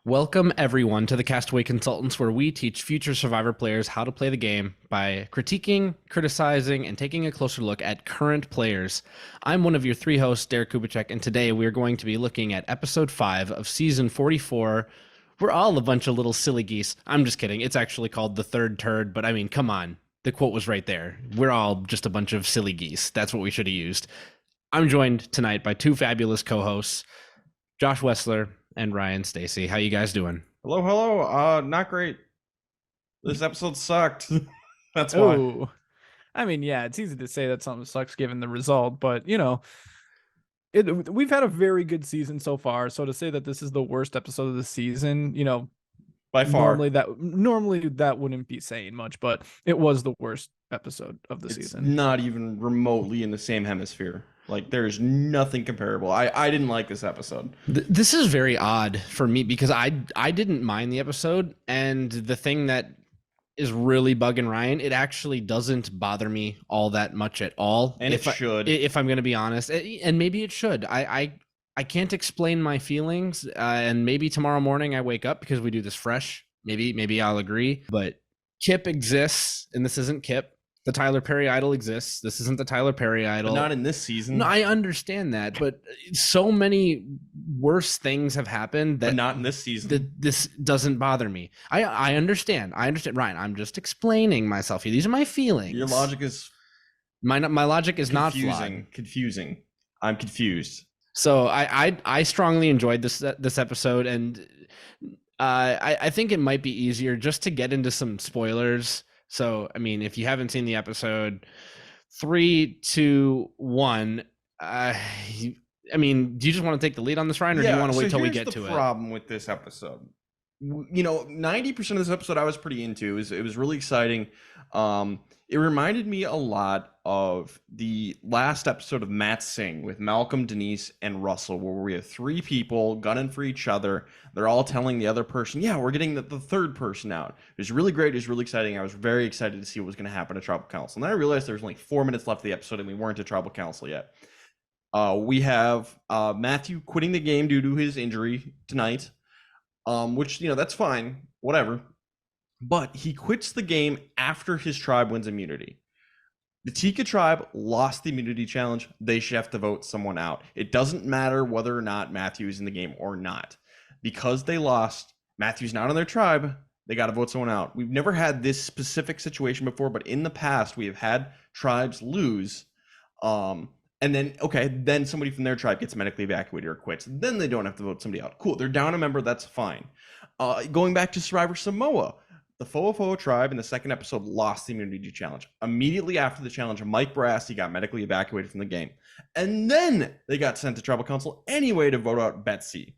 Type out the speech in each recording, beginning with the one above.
Welcome, everyone, to the Castaway Consultants, where we teach future Survivor players how to play the game by critiquing, criticizing, and taking a closer look at current players. I'm one of your three hosts, Derek Kubicek, and today we're going to be looking at Episode 5 of Season 44. We're all a bunch of little silly geese. I'm just kidding. It's actually called The Third Turd, but I mean, come on. The quote was right there. We're all just a bunch of silly geese. That's what we should have used. I'm joined tonight by two fabulous co-hosts, Josh Wessler and Ryan Stacy. How you guys doing? Hello. Not great. This episode sucked. That's why. Oh, I mean, yeah, it's easy to say that something sucks given the result, but we've had a very good season so far. So to say that this is the worst episode of the season, By far. Normally that wouldn't be saying much, but it was the worst episode of the season. Not even remotely in the same hemisphere. Like, there's nothing comparable. I didn't like this episode. This is very odd for me because I didn't mind the episode, and the thing that is really bugging Ryan, it actually doesn't bother me all that much at all. And it should. If I'm going to be honest, and maybe it should. I can't explain my feelings, and maybe tomorrow morning I wake up because we do this fresh. Maybe I'll agree. But Kip exists, and this isn't Kip. The Tyler Perry idol exists. This isn't the Tyler Perry idol. But not in this season. No, I understand that, but so many worse things have happened that but not in this season. that this doesn't bother me. I understand. Ryan, I'm just explaining myself here. These are my feelings. Your logic is my logic is not flawed. Confusing. I'm confused. So I strongly enjoyed this episode, and I think it might be easier just to get into some spoilers. So, I mean, if you haven't seen the episode, 3, 2, 1, I mean, do you just want to take the lead on this, Ryan, or do you want to wait till we get to it? Here's the problem with this episode. 90% of this episode I was pretty into. It was really exciting. It reminded me a lot of the last episode of Matt Sing with Malcolm, Denise, and Russell, where we have three people gunning for each other. They're all telling the other person, yeah, we're getting the third person out. It was really great. It was really exciting. I was very excited to see what was going to happen at Tribal Council. And then I realized there was only 4 minutes left of the episode and we weren't at Tribal Council yet. We have Matthew quitting the game due to his injury tonight, which, that's fine, whatever. But he quits the game after his tribe wins immunity. The Tika tribe lost the immunity challenge. They should have to vote someone out. It doesn't matter whether or not Matthew is in the game or not. Because they lost, Matthew's not on their tribe, they got to vote someone out. We've never had this specific situation before, but in the past, we have had tribes lose. And then somebody from their tribe gets medically evacuated or quits. Then they don't have to vote somebody out. Cool, they're down a member, that's fine. Going back to Survivor Samoa, the Fo'ofo'o tribe in the second episode lost the immunity challenge. Immediately after the challenge, Mike Brassey got medically evacuated from the game. And then they got sent to Tribal Council anyway to vote out Betsy.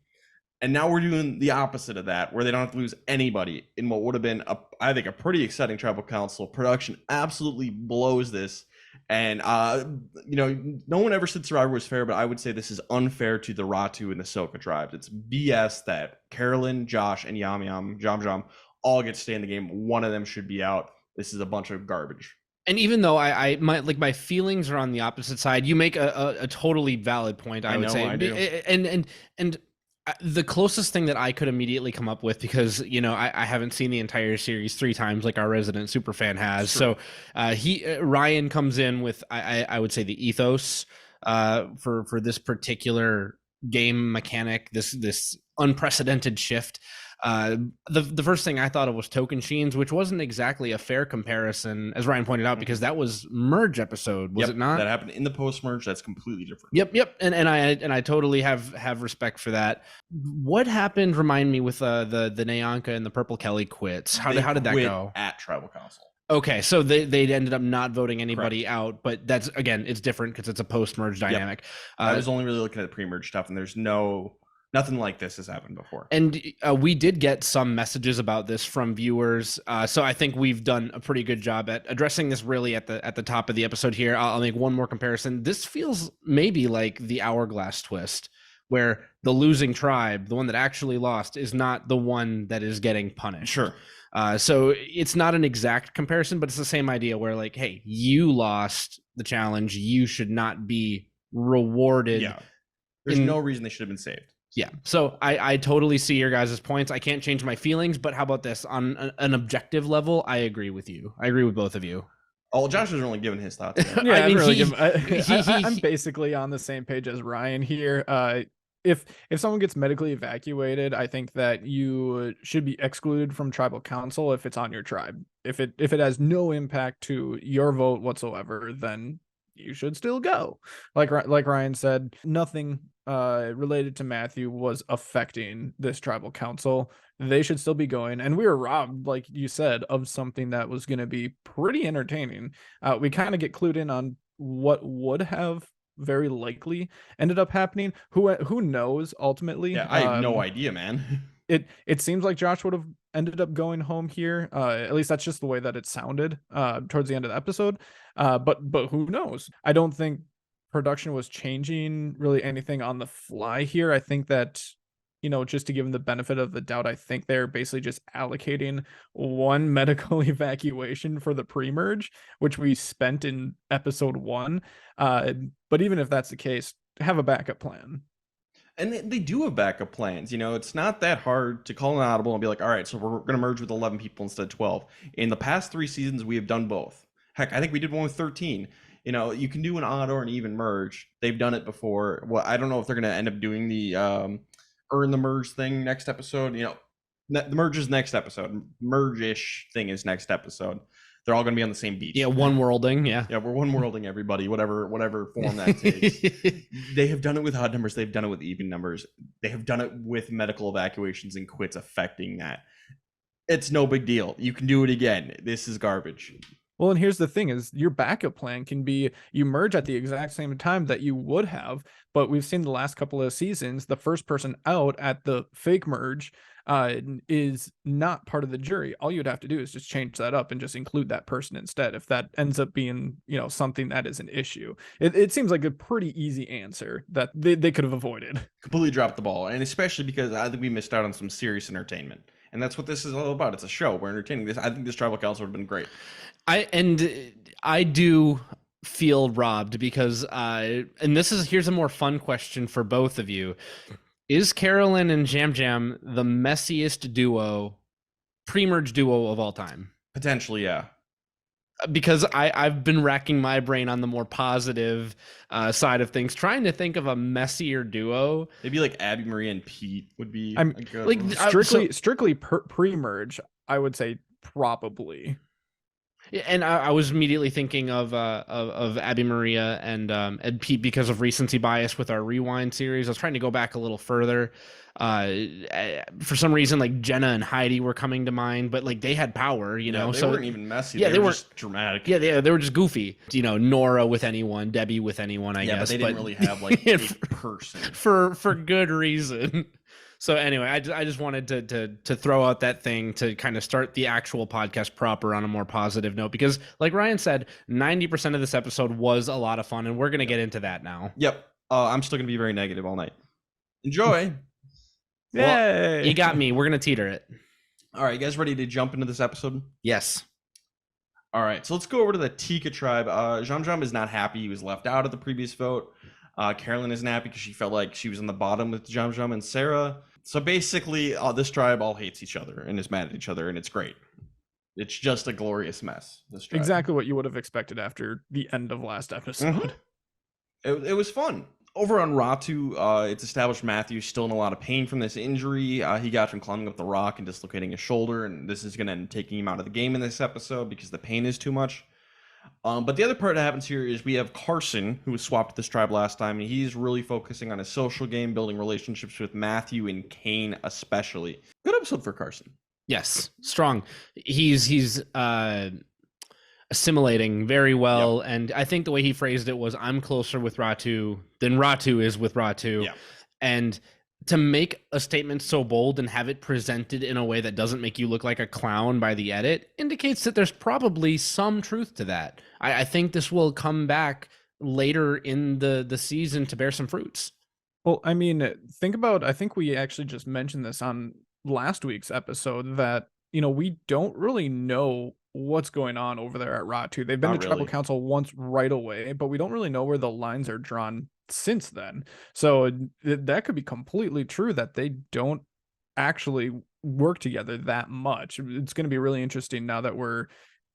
And now we're doing the opposite of that, where they don't have to lose anybody in what would have been, I think, a pretty exciting Tribal Council. Production absolutely blows this. And, no one ever said Survivor was fair, but I would say this is unfair to the Ratu and the Soka tribes. It's BS that Carolyn, Josh, and Jam all get to stay in the game. One of them should be out. This is a bunch of garbage. And even though my feelings are on the opposite side, you make a totally valid point. I would say, I do. And the closest thing that I could immediately come up with, because I haven't seen the entire series 3 times like our resident super fan has. Sure. So Ryan comes in with I would say the ethos for this particular game mechanic, this unprecedented shift. The first thing I thought of was Token Sheens, which wasn't exactly a fair comparison, as Ryan pointed out, because that was merge episode, was it not? That happened in the post merge. That's completely different. Yep. And I totally have respect for that. What happened? Remind me with the Nyanka and the Purple Kelly quits. How did that go at Tribal Council? Okay, so they ended up not voting anybody out, but that's, again, it's different because it's a post merge dynamic. I was only really looking at the pre merge stuff, and there's nothing like this has happened before. And we did get some messages about this from viewers. So I think we've done a pretty good job at addressing this really at the top of the episode here. I'll make one more comparison. This feels maybe like the hourglass twist, where the losing tribe, the one that actually lost, is not the one that is getting punished. Sure. So it's not an exact comparison, but it's the same idea where, like, hey, you lost the challenge. You should not be rewarded. Yeah. There's no reason they should have been saved. Yeah. So I totally see your guys' points. I can't change my feelings, but how about this? On an objective level, I agree with you. I agree with both of you. Oh, Josh was only giving his thoughts. Yeah, I mean, I'm basically on the same page as Ryan here. If someone gets medically evacuated, I think that you should be excluded from tribal council if it's on your tribe. If it has no impact to your vote whatsoever, then you should still go. Like Ryan said, nothing related to Matthew was affecting this tribal council. They should still be going, and we were robbed, like you said, of something that was going to be pretty entertaining. We kind of get clued in on what would have very likely ended up happening. Who knows ultimately? Yeah, I have no idea, man. It seems like Josh would have ended up going home here. At least that's just the way that it sounded towards the end of the episode. But who knows? I don't think production was changing really anything on the fly here. I think that, just to give them the benefit of the doubt, I think they're basically just allocating one medical evacuation for the pre-merge, which we spent in episode 1. But even if that's the case, have a backup plan. And they do have backup plans. It's not that hard to call an audible and be like, all right, so we're going to merge with 11 people instead of 12. In the past 3 seasons, we have done both. Heck, I think we did one with 13. You can do an odd or an even merge. They've done it before. Well, I don't know if they're going to end up doing the earn the merge thing next episode. The merge is next episode. Merge-ish thing is next episode. They're all going to be on the same beach. Yeah, one worlding. Yeah, we're one worlding everybody, whatever form that takes. They have done it with odd numbers. They've done it with even numbers. They have done it with medical evacuations and quits affecting that. It's no big deal. You can do it again. This is garbage. Well, and here's the thing is your backup plan can be you merge at the exact same time that you would have, but we've seen the last couple of seasons, the first person out at the fake merge is not part of the jury. All you'd have to do is just change that up and just include that person instead. If that ends up being, something that is an issue, it seems like a pretty easy answer that they could have avoided. Completely dropped the ball. And especially because I think we missed out on some serious entertainment. And that's what this is all about. It's a show. We're entertaining this. I think this tribal council would have been great. I do feel robbed because here's a more fun question for both of you. Is Carolyn and Jam Jam the messiest pre-merge duo of all time? Potentially, yeah. Because I've been racking my brain on the more positive side of things, trying to think of a messier duo. Maybe like Abby, Maria, and Pete would be strictly pre-merge. I would say probably. And I was immediately thinking of Abby Maria and Pete because of recency bias with our Rewind series. I was trying to go back a little further. For some reason, like Jenna and Heidi were coming to mind, but like they had power, They so weren't even messy. Yeah, they were just dramatic. Yeah, they were just goofy. Nora with anyone, Debbie with anyone, I guess. But they didn't really have like a person for good reason. So anyway, I just wanted to throw out that thing to kind of start the actual podcast proper on a more positive note, because like Ryan said, 90% of this episode was a lot of fun, and we're going to get into that now. Yep. I'm still going to be very negative all night. Enjoy. Yay! Well, you got me. We're going to teeter it. All right, you guys ready to jump into this episode? Yes. All right, so let's go over to the Tika tribe. Jam Jam is not happy. He was left out of the previous vote. Carolyn isn't happy because she felt like she was on the bottom with Jam Jam and Sarah. So basically, this tribe all hates each other and is mad at each other, and it's great. It's just a glorious mess. This tribe. Exactly what you would have expected after the end of last episode. Mm-hmm. It was fun. Over on Ratu, it's established Matthew's still in a lot of pain from this injury he got from climbing up the rock and dislocating his shoulder, and this is going to end up taking him out of the game in this episode because the pain is too much. But the other part that happens here is we have Carson, who was swapped to this tribe last time, and he's really focusing on his social game, building relationships with Matthew and Kane especially. Good episode for Carson. Yes, strong. He's assimilating very well, yep. And I think the way he phrased it was, I'm closer with Ratu than Ratu is with Ratu. Yep. And to make a statement so bold and have it presented in a way that doesn't make you look like a clown by the edit indicates that there's probably some truth to that. I think this will come back later in the season to bear some fruits. Well, I mean, I think we actually just mentioned this on last week's episode that, we don't really know what's going on over there at Ratu. They've been Not to Tribal really. Council once right away, but we don't really know where the lines are drawn since then. So that could be completely true that they don't actually work together that much. It's going to be really interesting now that we're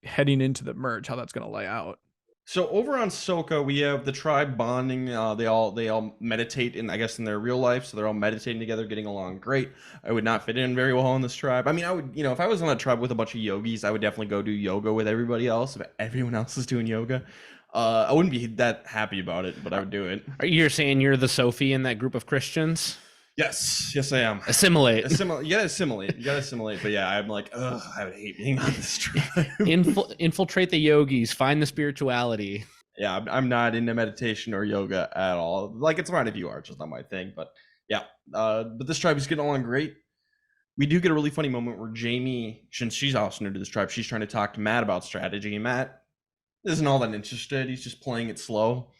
heading into the merge, how that's going to lay out. So over on Soka, we have the tribe bonding. They all meditate in, I guess, in their real life. So they're all meditating together, getting along great. I would not fit in very well in this tribe. I mean, I would, if I was on a tribe with a bunch of yogis, I would definitely go do yoga with everybody else. If everyone else is doing yoga, I wouldn't be that happy about it, but I would do it. You're saying you're the Sophie in that group of Christians? Yes, I am. Assimilate. You gotta assimilate. But yeah, I'm like, ugh, I would hate being on this tribe. Infiltrate the yogis, find the spirituality. Yeah, I'm not into meditation or yoga at all. Like, it's fine if you are, it's just not my thing. But yeah, but this tribe is getting along great. We do get a really funny moment where Jamie, since she's also new to this tribe, she's trying to talk to Matt about strategy, and Matt isn't all that interested. He's just playing it slow.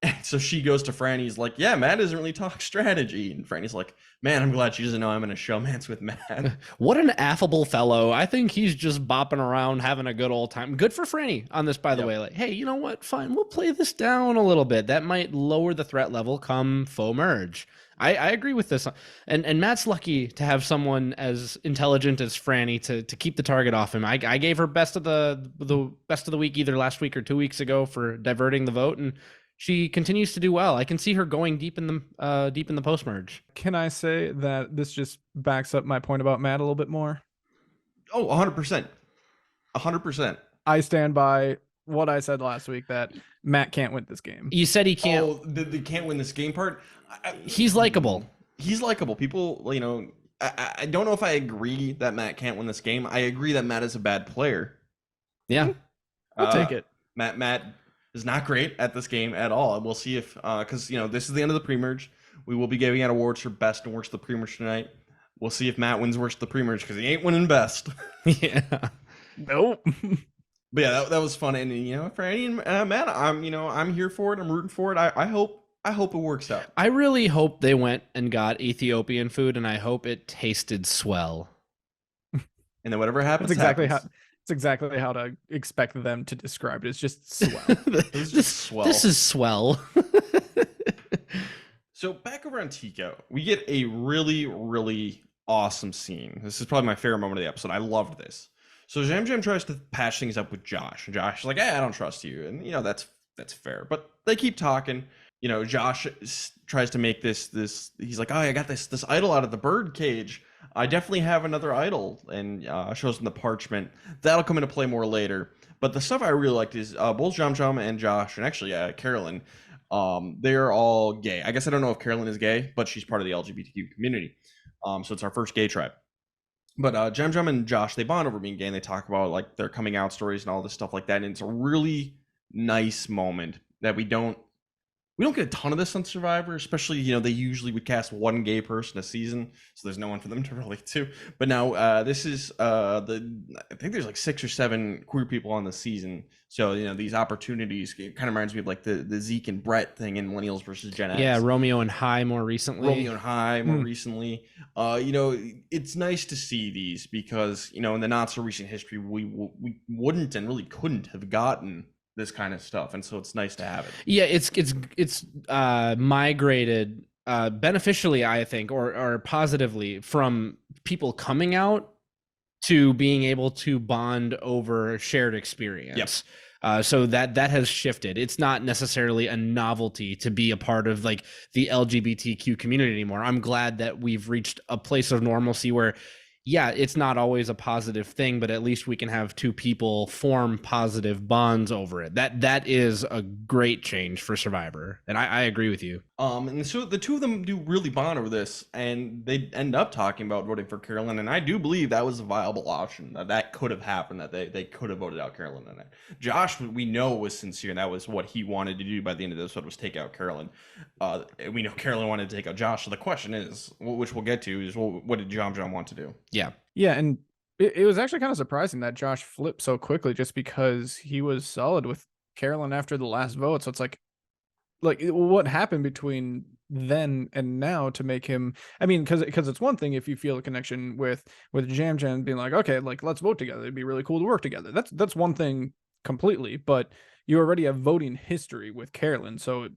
And so she goes to Franny's like, yeah, Matt doesn't really talk strategy. And Franny's like, man, I'm glad she doesn't know I'm in a showmance with Matt. What an affable fellow. I think he's just bopping around, having a good old time. Good for Franny on this, by the way. Like, hey, you know what? Fine, we'll play this down a little bit. That might lower the threat level come faux merge. I agree with this. And Matt's lucky to have someone as intelligent as Franny to keep the target off him. I gave her best of the best of the week either last week or 2 weeks ago for diverting the vote, and she continues to do well. I can see her going deep in the post merge. Can I say that this just backs up my point about Matt a little bit more? Oh, 100%. 100%. I stand by what I said last week, that Matt can't win this game. You said he can't. Oh, the can't win this game part? He's likable. He's likable. People, I don't know if I agree that Matt can't win this game. I agree that Matt is a bad player. Yeah. I'll take it. Matt is not great at this game at all. And we'll see if, because, this is the end of the pre-merge. We will be giving out awards for best and worst of the pre-merge tonight. We'll see if Matt wins worst of the pre-merge, because he ain't winning best. Yeah. Nope. But yeah, that was fun. And, Franny and Matt, I'm here for it. I'm rooting for it. I hope it works out. I really hope they went and got Ethiopian food, and I hope it tasted swell. And then whatever happens, It's exactly happens. it's exactly how to expect them to describe it. It's just swell. This is swell. So back over on Tico, we get a really, really awesome scene. This is probably my favorite moment of the episode. I loved this. So Jam tries to patch things up with Josh. And Josh is like, I don't trust you. And, that's fair. But they keep talking. Josh tries to make this, he's like, oh, I got this idol out of the bird cage. I definitely have another idol, and shows him the parchment. That'll come into play more later. But the stuff I really liked is both Jam and Josh, and actually Carolyn, they're all gay. I guess I don't know if Carolyn is gay, but she's part of the LGBTQ community. So it's our first gay tribe. But Jam and Josh, they bond over being gay, and they talk about like their coming out stories and all this stuff like that. And it's a really nice moment that we don't get a ton of this on Survivor, especially, they usually would cast one gay person a season, so there's no one for them to relate to. But now this is I think there's like 6 or 7 queer people on the season. So, these opportunities, it kind of reminds me of like the Zeke and Brett thing in Millennials versus Gen X. Yeah, Romeo and High more recently. Recently. It's nice to see these because, in the not so recent history, we wouldn't and really couldn't have gotten this kind of stuff, and so it's nice to have it. Yeah, it's migrated beneficially, I think, or positively, from people coming out to being able to bond over shared experience. Yep. So that has shifted. It's not necessarily a novelty to be a part of like the LGBTQ community anymore. I'm glad that we've reached a place of normalcy where, yeah, it's not always a positive thing, but at least we can have two people form positive bonds over it. That is a great change for Survivor, and I agree with you. And so the two of them do really bond over this, and they end up talking about voting for Carolyn, and I do believe that was a viable option. That could have happened, that they could have voted out Carolyn in it. Josh, we know, was sincere, and that was what he wanted to do by the end of this episode, was take out Carolyn. We know Carolyn wanted to take out Josh, so the question is, which we'll get to, is what did Jam want to do? Yeah, and it was actually kind of surprising that Josh flipped so quickly, just because he was solid with Carolyn after the last vote. So it's like what happened between then and now to make him, I mean, because it's one thing if you feel a connection with Jam Jam being like, okay, like let's vote together, it'd be really cool to work together. That's one thing completely, but you already have voting history with Carolyn, so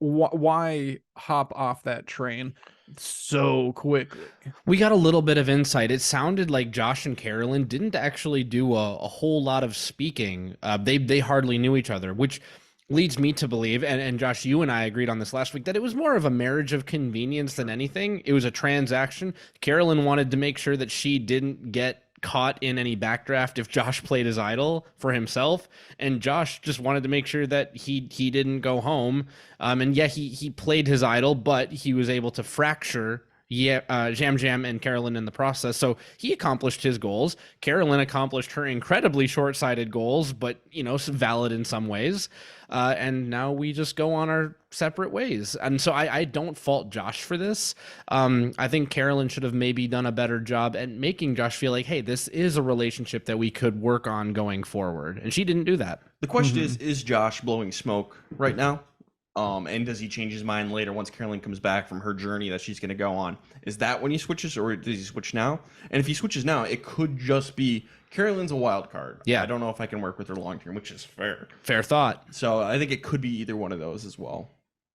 why hop off that train so quickly? We got a little bit of insight. It sounded like Josh and Carolyn didn't actually do a whole lot of speaking. They hardly knew each other, which leads me to believe, and Josh, you and I agreed on this last week, that it was more of a marriage of convenience than anything. It was a transaction. Carolyn wanted to make sure that she didn't get caught in any backdraft if Josh played his idol for himself, and Josh just wanted to make sure that he didn't go home. And yeah, he played his idol, but he was able to fracture Jam Jam and Carolyn in the process. So he accomplished his goals. Carolyn accomplished her incredibly short-sighted goals, but valid in some ways. And now we just go on our separate ways. And so I don't fault Josh for this. I think Carolyn should have maybe done a better job at making Josh feel like, hey, this is a relationship that we could work on going forward. And she didn't do that. The question is Josh blowing smoke right now? And does he change his mind later once Carolyn comes back from her journey that she's going to go on? Is that when he switches, or does he switch now? And if he switches now, it could just be Carolyn's a wild card. Yeah. I don't know if I can work with her long term, which is fair. Fair thought. So I think it could be either one of those as well.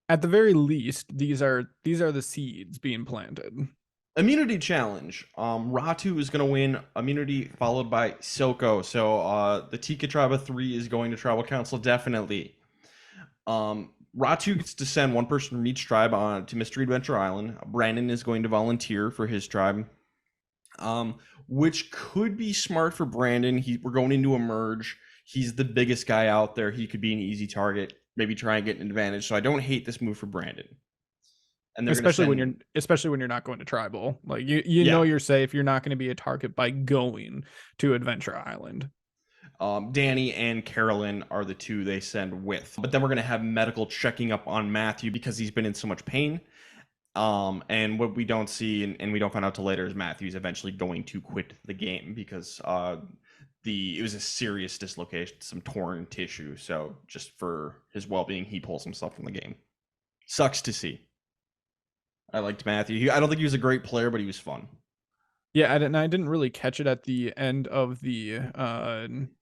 At the very least, these are the seeds being planted. Immunity challenge. Ratu is going to win immunity, followed by Silco. So the Tika tribe of 3 is going to tribal council, definitely. Ratu gets to send one person from each tribe on to Mystery Adventure Island. Brandon is going to volunteer for his tribe, which could be smart for Brandon. We're going into a merge. He's the biggest guy out there. He could be an easy target. Maybe try and get an advantage. So I don't hate this move for Brandon. And especially when you're not going to tribal, like you know you're safe. You're not going to be a target by going to Adventure Island. Danny and Carolyn are the two they send with. But then we're going to have medical checking up on Matthew because he's been in so much pain. And what we don't see and we don't find out till later is Matthew's eventually going to quit the game because it was a serious dislocation, some torn tissue. So just for his well-being, he pulls himself from the game. Sucks to see. I liked Matthew. I don't think he was a great player, but he was fun. Yeah, I didn't really catch it at the end of the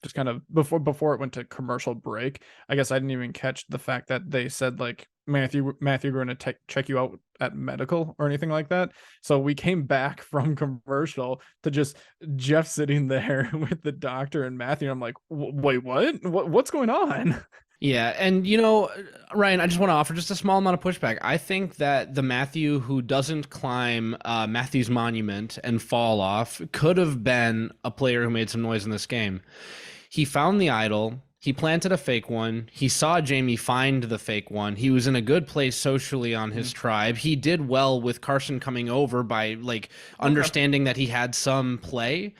just kind of before it went to commercial break. I guess I didn't even catch the fact that they said like Matthew, we're going to check you out at medical or anything like that. So we came back from commercial to just Jeff sitting there with the doctor and Matthew. I'm like, wait, what's going on? Yeah, and Ryan, I just want to offer just a small amount of pushback. I think that the Matthew who doesn't climb Matthew's monument and fall off could have been a player who made some noise in this game. He found the idol. He planted a fake one. He saw Jamie find the fake one. He was in a good place socially on his tribe. He did well with Carson coming over by understanding that he had some play.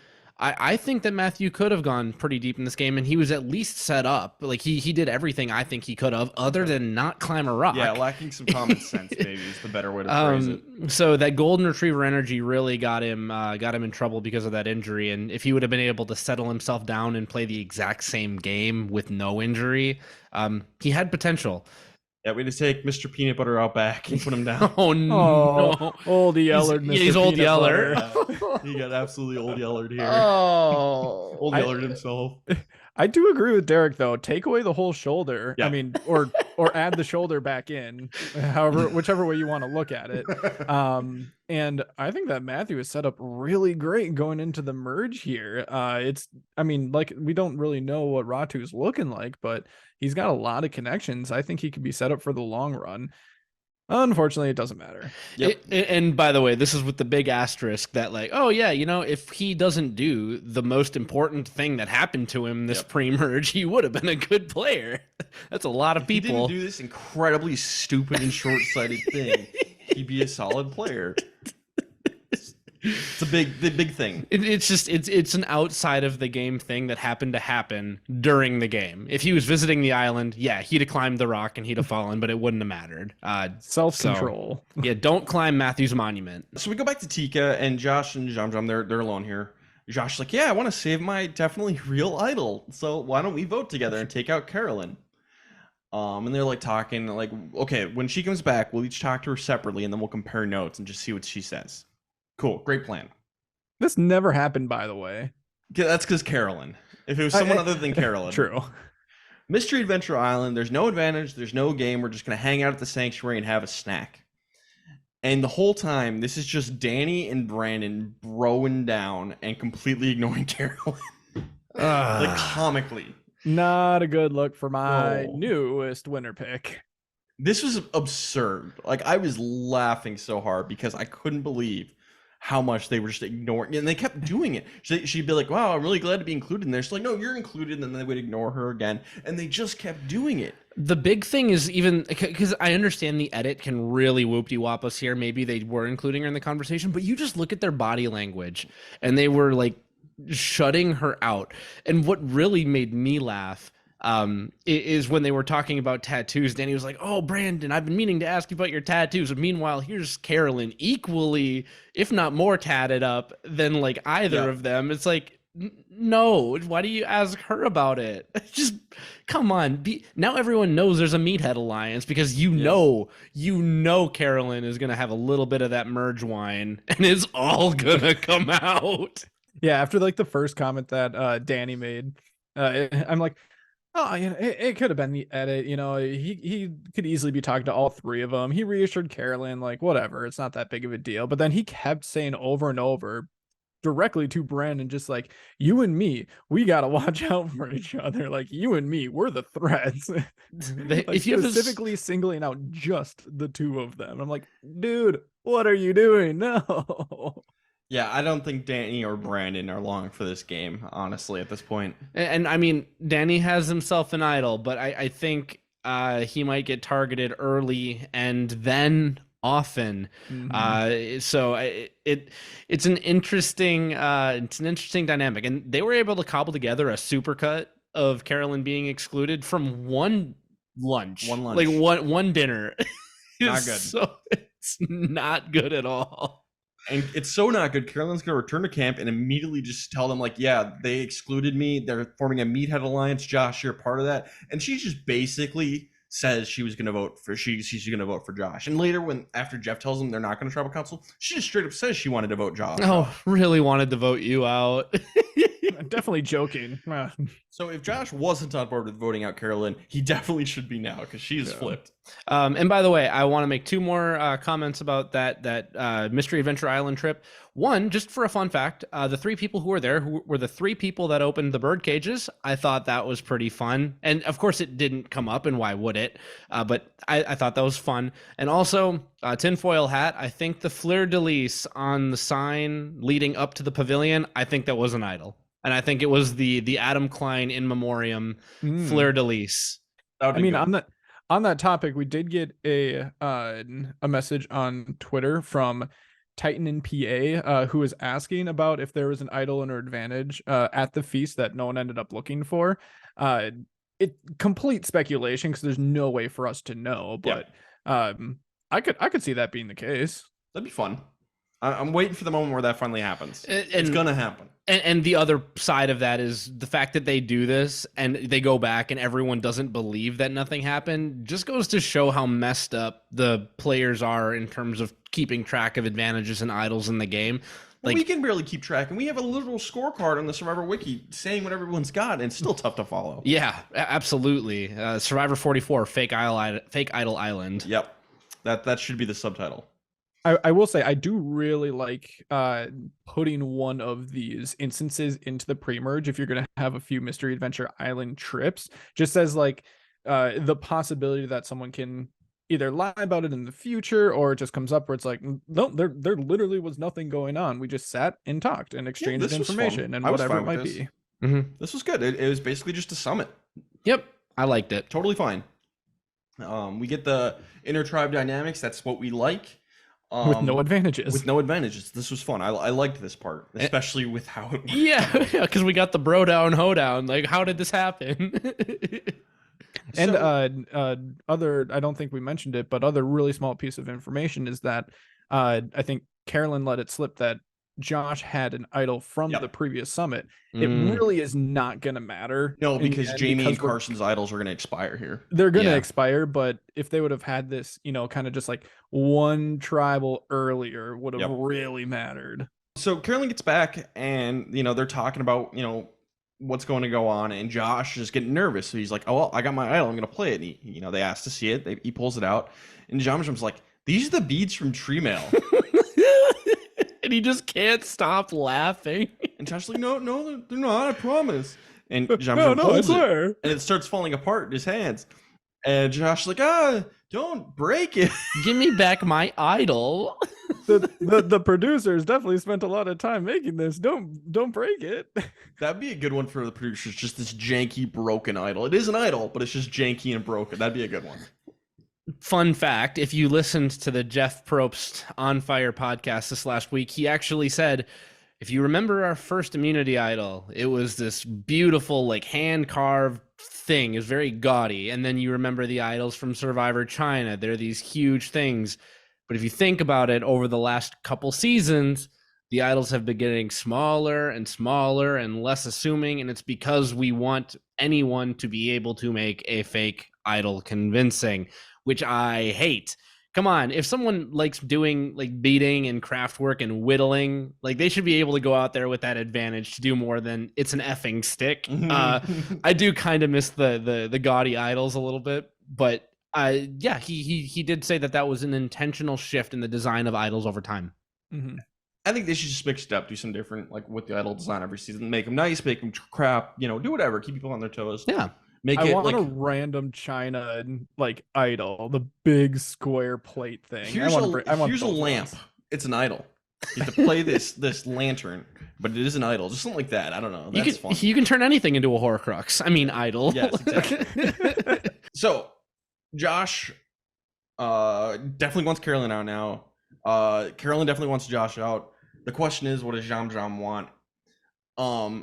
I think that Matthew could have gone pretty deep in this game, and he was at least set up. Like he did everything I think he could have, other than not climb a rock. Yeah, lacking some common sense, maybe is the better way to phrase it. So that golden retriever energy really got him in trouble because of that injury. And if he would have been able to settle himself down and play the exact same game with no injury, he had potential. Yeah, we just take Mr. Peanut Butter out back and put him down. Oh no, old Yeller. He's old Yeller. He got absolutely old Yeller here. Oh, old Yeller himself. I do agree with Derek though. Take away the whole shoulder. Yeah. I mean, or add the shoulder back in, whichever way you want to look at it. And I think that Matthew is set up really great going into the merge here. We don't really know what Ratu's looking like, but he's got a lot of connections. I think he could be set up for the long run. Unfortunately, it doesn't matter. Yep. And by the way, this is with the big asterisk that if he doesn't do the most important thing that happened to him this pre-merge, he would have been a good player. That's a lot of people. If he didn't do this incredibly stupid and short-sighted thing, he'd be a solid player. It's a big thing. It's an outside of the game thing that happened to happen during the game. If he was visiting the island, he'd have climbed the rock and he'd have fallen, but it wouldn't have mattered. Self-control. So, don't climb Matthew's monument. So we go back to Tika and Josh and Jam Jam. They're alone here. Josh's like, I want to save my definitely real idol. So why don't we vote together and take out Carolyn? And they're like talking like, okay, when she comes back, we'll each talk to her separately and then we'll compare notes and just see what she says. Cool. Great plan. This never happened, by the way. Yeah, that's because Carolyn. If it was someone other than Carolyn. True. Mystery Adventure Island, there's no advantage, there's no game. We're just going to hang out at the sanctuary and have a snack. And the whole time, this is just Danny and Brandon broing down and completely ignoring Carolyn. Like comically. Not a good look for my newest winner pick. This was absurd. Like, I was laughing so hard because I couldn't believe how much they were just ignoring, and they kept doing it. She'd be like, wow, I'm really glad to be included in there. She's like, no, you're included. And then they would ignore her again. And they just kept doing it. The big thing is, even because I understand the edit can really whoop-de-wop us here. Maybe they were including her in the conversation, but you just look at their body language and they were like shutting her out. And what really made me laugh is when they were talking about tattoos. Danny was like, oh, Brandon, I've been meaning to ask you about your tattoos. And meanwhile, here's Carolyn, equally, if not more tatted up than like either of them. It's like, no, why do you ask her about it? Just come on. Now everyone knows there's a Meathead Alliance because you know Carolyn is going to have a little bit of that merge wine and it's all going to come out. Yeah, after like the first comment that Danny made, I'm like, oh, you know, it could have been the edit. You know, he could easily be talking to all three of them. He reassured Carolyn, like, whatever, it's not that big of a deal. But then he kept saying over and over directly to Brandon, just like, you and me, we got to watch out for each other. Like, you and me, we're the threats. Like, if you specifically singling out just the two of them. I'm like, dude, what are you doing? No. Yeah, I don't think Danny or Brandon are long for this game, honestly, at this point. And I mean, Danny has himself an idol, but I think he might get targeted early and then often. So it's an interesting dynamic, and they were able to cobble together a supercut of Carolyn being excluded from one lunch, like one dinner. Not good. So it's not good at all. And it's so not good. Carolyn's going to return to camp and immediately just tell them, like, yeah, they excluded me. They're forming a Meathead Alliance. Josh, you're part of that. And she just basically says she was going to vote for she's going to vote for Josh. And later, after Jeff tells them they're not going to tribal council, she just straight up says she wanted to vote Josh. Oh, really wanted to vote you out. I'm definitely joking. So if Josh wasn't on board with voting out Carolyn, he definitely should be now because she is flipped. And by the way, I want to make two more comments about that Mystery Adventure Island trip. One, just for a fun fact, the three people who were there were the three people that opened the bird cages. I thought that was pretty fun. And of course it didn't come up, and why would it? But I thought that was fun. And also, tinfoil hat, I think the fleur-de-lis on the sign leading up to the pavilion, I think that was an idol. And I think it was the Adam Klein in memoriam fleur-de-lis. I mean, on that topic, we did get a message on Twitter from Titan in PA, who was asking about if there was an idol or advantage at the feast that no one ended up looking for. It complete speculation because there's no way for us to know, but I could see that being the case. That'd be fun. I'm waiting for the moment where that finally happens. It's gonna happen. And the other side of that is the fact that they do this and they go back and everyone doesn't believe that nothing happened just goes to show how messed up the players are in terms of keeping track of advantages and idols in the game. Like, we can barely keep track, and we have a literal scorecard on the Survivor Wiki saying what everyone's got, and it's still tough to follow. Yeah, absolutely. Survivor 44, Fake Idol Island. Yep, that should be the subtitle. I will say I do really like putting one of these instances into the pre-merge if you're going to have a few Mystery Adventure Island trips, just as like the possibility that someone can either lie about it in the future or it just comes up where it's like, no, there literally was nothing going on. We just sat and talked and exchanged information and whatever it might be. This was good. It was basically just a summit. Yep, I liked it. Totally fine. We get the inter-tribe dynamics. That's what we like. With no advantages. This was fun. I liked this part, especially with how it went. Yeah, because we got the bro down, hoedown. Like, how did this happen? And other, I don't think we mentioned it, but other really small piece of information is that I think Carolyn let it slip that Josh had an idol from Yep. the previous summit, it really is not going to matter. No, in the because end, Jamie because and Carson's idols are going to expire here. they're going to Yeah. expire. But if they would have had this, kind of just like one tribal earlier would have Yep. really mattered. So Carolyn gets back and, they're talking about, what's going to go on. And Josh is getting nervous. So he's like, oh, well, I got my idol. I'm going to play it. And he, they asked to see it. He pulls it out. And Jamjam's like, these are the beads from Tree Mail. And he just can't stop laughing. And Josh's like, no, they're not. I promise. And Jamjam holds it. And it starts falling apart in his hands. And Josh's like, don't break it. Give me back my idol. The producers definitely spent a lot of time making this. Don't break it. That'd be a good one for the producers. Just this janky, broken idol. It is an idol, but it's just janky and broken. That'd be a good one. Fun fact, if you listened to the Jeff Probst On Fire podcast this last week, he actually said, if you remember our first immunity idol, it was this beautiful, like, hand-carved thing. It was very gaudy. And then you remember the idols from Survivor China. They're these huge things. But if you think about it, over the last couple seasons, the idols have been getting smaller and smaller and less assuming. And it's because we want anyone to be able to make a fake idol convincing, which I hate. Come on, if someone likes doing like beading and craft work and whittling, like they should be able to go out there with that advantage to do more than it's an effing stick. I do kind of miss the gaudy idols a little bit, but yeah, he did say that was an intentional shift in the design of idols over time. Mm-hmm. I think they should just mix it up, do some different, like with the idol design every season, make them nice, make them crap, do whatever, keep people on their toes. Yeah. I want a random China like idol, the big square plate thing. Here's a lamp. It's an idol. You have to play this lantern, but it is an idol. Just something like that. I don't know. That's fun. You can turn anything into a Horcrux. I mean, idol. Yes, exactly. So, Josh definitely wants Carolyn out now. Carolyn definitely wants Josh out. The question is, what does Jamjam want?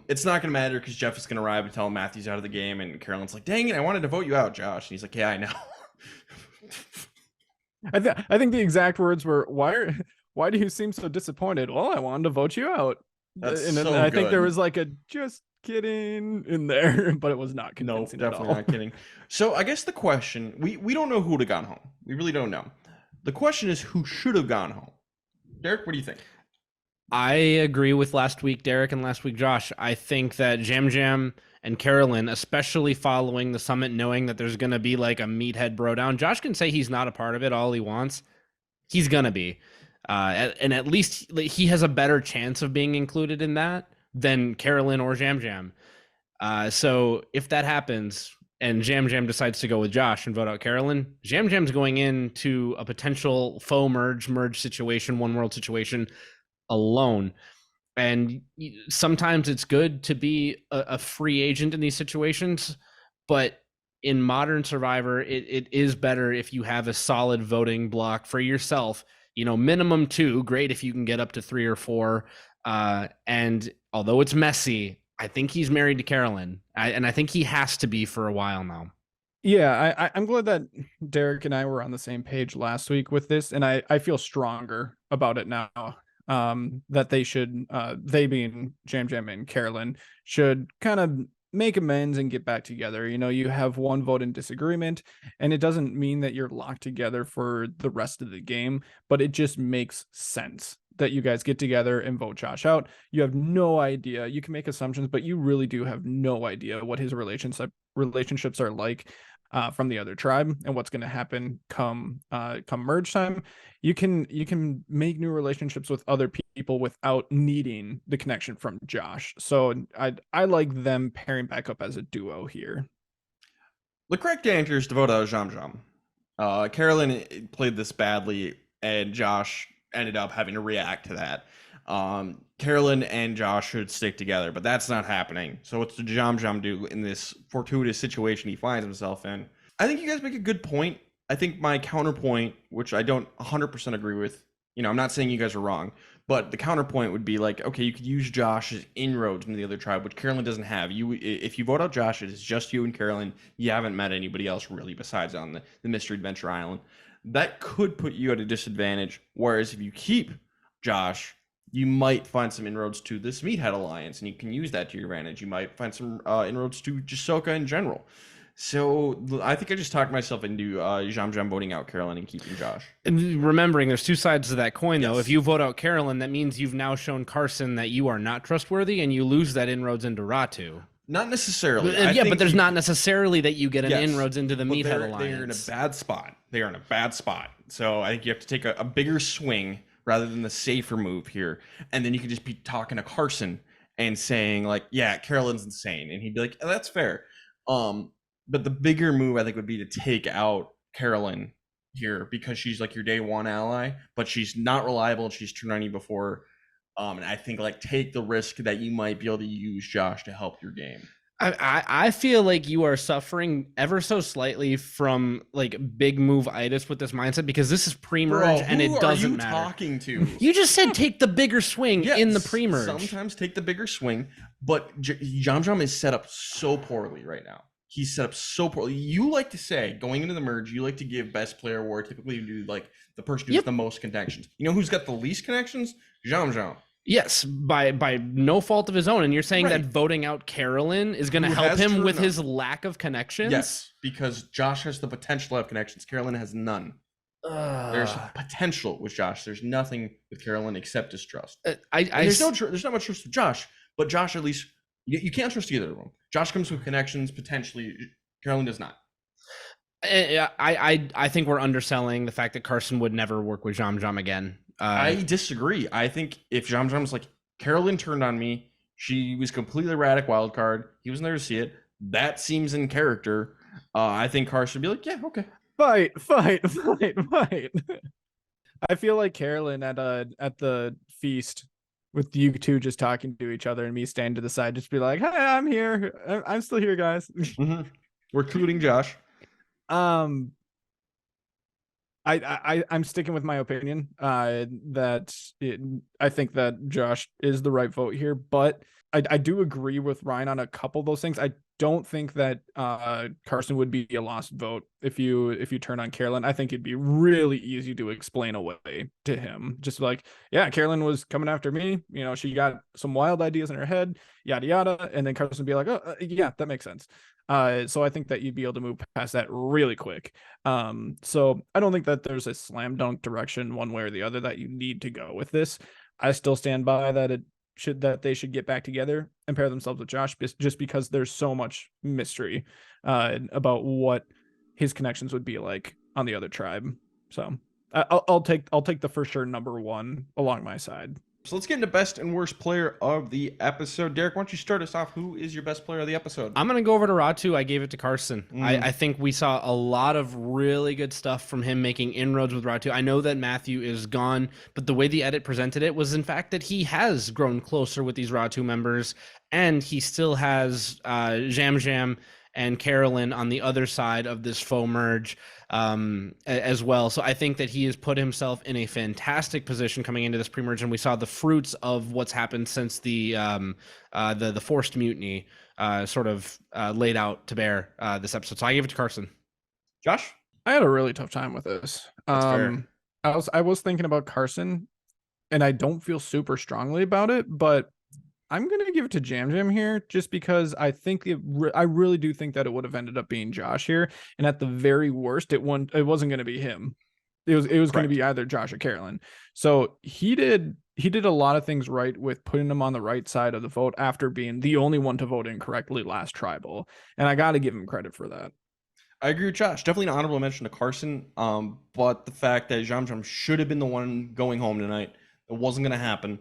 It's not gonna matter because Jeff is gonna arrive and tell him Matthew's out of the game, and Carolyn's like, "Dang it, I wanted to vote you out, Josh." And he's like, "Yeah, I know." I think the exact words were, "Why do you seem so disappointed?" Well, I wanted to vote you out. That's and then so I think good. there was like a just kidding in there, but it was not convincing at all. Definitely not kidding. So I guess the question, we don't know who would have gone home. We really don't know. The question is, who should have gone home? Derek, what do you think? I agree with last week, Derek, and last week, Josh. I think that Jamjam and Carolyn, especially following the summit, knowing that there's going to be like a meathead bro down. Josh can say he's not a part of it all he wants. He's going to be. And at least he has a better chance of being included in that than Carolyn or Jamjam. So if that happens and Jamjam decides to go with Josh and vote out Carolyn, Jamjam's going into a potential faux merge situation, one world situation alone. And sometimes it's good to be a free agent in these situations, but in modern Survivor, it is better if you have a solid voting block for yourself. Minimum 2, great if you can get up to 3 or 4. And although it's messy, I think he's married to Carolyn, and I think he has to be for a while now. Yeah, I'm glad that Derek and I were on the same page last week with this, and I feel stronger about it now. That they should, they being Jamjam and Carolyn, should kind of make amends and get back together. You have one vote in disagreement, and it doesn't mean that you're locked together for the rest of the game, but it just makes sense that you guys get together and vote Josh out. You have no idea. You can make assumptions, but you really do have no idea what his relationships are like from the other tribe and what's going to happen come merge time. You can make new relationships with other people without needing the connection from Josh. So I like them pairing back up as a duo here. The correct answer is to vote out Jamjam. Carolyn played this badly, and Josh ended up having to react to that. Carolyn and Josh should stick together, but that's not happening. So what's the Jamjam do in this fortuitous situation he finds himself in? I think you guys make a good point. I think my counterpoint, which I don't 100% agree with, I'm not saying you guys are wrong, but the counterpoint would be like, okay, you could use Josh's inroads into the other tribe, which Carolyn doesn't have. If you vote out Josh, it is just you and Carolyn. You haven't met anybody else really besides on the Mystery Adventure Island. That could put you at a disadvantage. Whereas if you keep Josh, you might find some inroads to this Meathead Alliance, and you can use that to your advantage. You might find some inroads to Jisoka in general. So I think I just talked myself into Jam voting out Carolyn and keeping Josh. And remembering, there's two sides to that coin, though. Yes. If you vote out Carolyn, that means you've now shown Carson that you are not trustworthy, and you lose that inroads into Ratu. Not necessarily. But there's not necessarily that you get an inroads into the Meathead Alliance. They're in a bad spot. They are in a bad spot. So I think you have to take a bigger swing rather than the safer move here. And then you could just be talking to Carson and saying, like, yeah, Carolyn's insane. And he'd be like, oh, that's fair. But the bigger move, I think, would be to take out Carolyn here because she's like your day one ally, but she's not reliable and she's turned on you before. And I think, like, take the risk that you might be able to use Josh to help your game. I feel like you are suffering ever so slightly from like big move-itis with this mindset because this is pre-merge and it doesn't matter. Who are you talking to? You just said take the bigger swing in the pre-merge. Sometimes take the bigger swing, but Jam is set up so poorly right now. He's set up so poorly. You like to say, going into the merge, you like to give best player award. Typically, you do like the person who's the most connections. You know who's got the least connections? Jam. Yes, by no fault of his own. And you're saying that voting out Carolyn is going to help him with his lack of connections? Yes, because Josh has the potential to have connections. Carolyn has none. There's potential with Josh. There's nothing with Carolyn except distrust. There's not much trust with Josh, but Josh at least you can't trust either of them. Josh comes with connections potentially. Carolyn does not. I think we're underselling the fact that Carson would never work with Jam again. I disagree. I think if Jam's like, Carolyn turned on me, she was completely erratic wild card. He wasn't there to see it. That seems in character. I think Carson would be like, yeah, okay. Fight. I feel like Carolyn at the feast with you two just talking to each other and me standing to the side, just be like, hey, I'm here. I'm still here, guys. Mm-hmm. We're including Josh. I'm sticking with my opinion I think that Josh is the right vote here, but I do agree with Ryan on a couple of those things. I don't think that Carson would be a lost vote if you turn on Carolyn. I think it'd be really easy to explain away to him. Just like, yeah, Carolyn was coming after me. You know, she got some wild ideas in her head, yada yada, and then Carson would be like, oh, yeah, that makes sense. So I think that you'd be able to move past that really quick. So I don't think that there's a slam dunk direction one way or the other that you need to go with this. I still stand by that they should get back together and pair themselves with Josh, just because there's so much mystery about what his connections would be like on the other tribe. So I'll take the for sure number one along my side. So let's get into best and worst player of the episode. Derek, why don't you start us off? Who is your best player of the episode? I'm going to go over to Ratu. I gave it to Carson. I think we saw a lot of really good stuff from him making inroads with Ratu. I know that Matthew is gone, but the way the edit presented it was in fact that he has grown closer with these Ratu members, and he still has Jam and Carolyn on the other side of this faux merge as well. So I think that he has put himself in a fantastic position coming into this pre-merge, and we saw the fruits of what's happened since the forced mutiny sort of laid out to bear this episode. So I gave it to Carson. Josh? I had a really tough time with this. That's fair. I was thinking about Carson, and I don't feel super strongly about it, but I'm going to give it to Jam here just because I think I really do think that it would have ended up being Josh here. And at the very worst, it wasn't going to be him. It was going to be either Josh or Carolyn. So he did a lot of things right with putting him on the right side of the vote after being the only one to vote incorrectly last tribal. And I got to give him credit for that. I agree with Josh. Definitely an honorable mention to Carson. But the fact that Jam should have been the one going home tonight, it wasn't going to happen.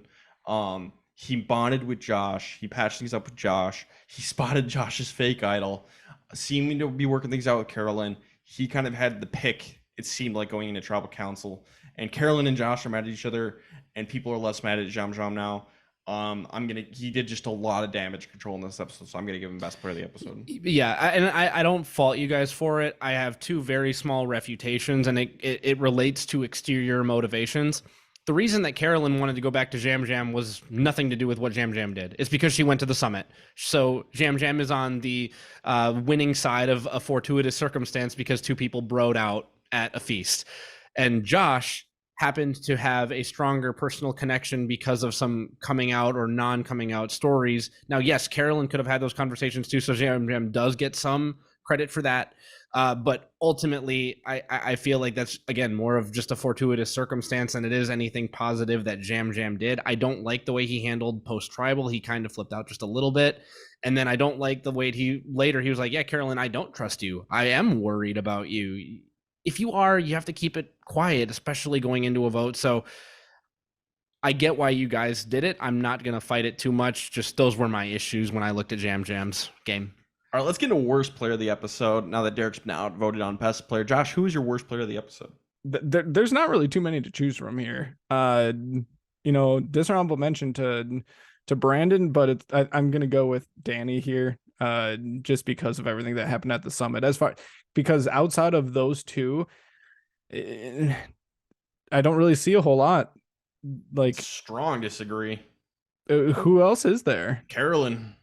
He bonded with Josh. He patched things up with Josh. He spotted Josh's fake idol, seeming to be working things out with Carolyn. He kind of had the pick, it seemed like, going into tribal council. And Carolyn and Josh are mad at each other, and people are less mad at Jam now. He did just a lot of damage control in this episode, so I'm gonna give him best player of the episode. Yeah, and I don't fault you guys for it. I have two very small refutations, and it relates to exterior motivations. The reason that Carolyn wanted to go back to Jam was nothing to do with what Jam did. It's because she went to the summit. So Jam is on the winning side of a fortuitous circumstance because two people broed out at a feast. And Josh happened to have a stronger personal connection because of some coming out or non-coming out stories. Now, yes, Carolyn could have had those conversations too, so Jam Jam does get some credit for that. But ultimately, I feel like that's, again, more of just a fortuitous circumstance than it is anything positive that Jam Jam did. I don't like the way he handled post-tribal. He kind of flipped out just a little bit. And then I don't like the way he was like, yeah, Carolyn, I don't trust you. I am worried about you. If you are, you have to keep it quiet, especially going into a vote. So I get why you guys did it. I'm not going to fight it too much. Just those were my issues when I looked at Jam Jam's game. All right, let's get into worst player of the episode. Now that Derek's been outvoted on best player, Josh, who is your worst player of the episode? There's not really too many to choose from here. Dishonorable mention to Brandon, but I'm gonna go with Danny here, just because of everything that happened at the summit. Because outside of those two, I don't really see a whole lot. Like, strong disagree. Who else is there? Carolyn.